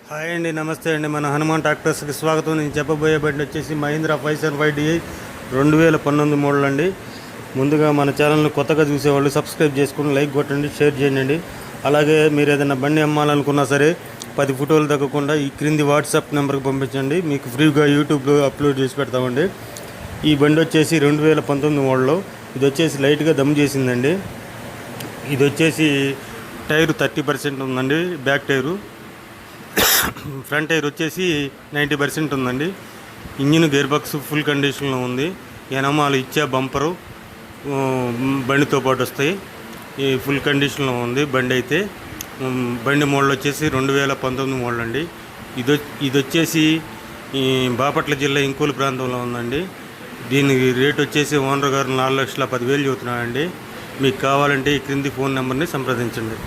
Hi అండి, నమస్తే అండి. మన హనుమాన్ ట్రాక్టర్స్కి స్వాగతం. నేను చెప్పబోయే బండి వచ్చేసి మహీంద్రా 575DI 2019 మోడల్ అండి. ముందుగా మన ఛానల్ని కొత్తగా చూసేవాళ్ళు సబ్స్క్రైబ్ చేసుకుని లైక్ కొట్టండి, షేర్ చేయండి. అలాగే మీరు ఏదైనా బండి అమ్మాలనుకున్నా సరే 10 ఫోటోలు తగ్గకుండా ఈ క్రింది వాట్సాప్ నెంబర్కి పంపించండి. మీకు ఫ్రీగా యూట్యూబ్లో అప్లోడ్ చేసి పెడతామండి. ఈ బండి వచ్చేసి 2019 మోడల్. ఇది వచ్చేసి లైట్గా దమ్ చేసిందండి. ఇది వచ్చేసి టైరు 30% ఉందండి, బ్యాక్ టైరు. ఫ్రంట్ టైర్ వచ్చేసి 90% ఉందండి. ఇంజిన్ గేర్ బాక్స్ ఫుల్ కండిషన్లో ఉంది. ఎనమాలు ఇచ్చే బంపరు బండితో పాటు వస్తాయి. ఈ ఫుల్ కండిషన్లో ఉంది బండి అయితే. బండి మోడల్ వచ్చేసి 2019 మోడల్ అండి. ఇది వచ్చేసి ఈ బాపట్ల జిల్లా ఇంకోలు ప్రాంతంలో ఉందండి. దీనికి రేట్ వచ్చేసి ఓనర్ గారు 4,10,000 చెబుతున్నారండి. మీకు కావాలంటే ఈ క్రింది ఫోన్ నెంబర్ని సంప్రదించండి.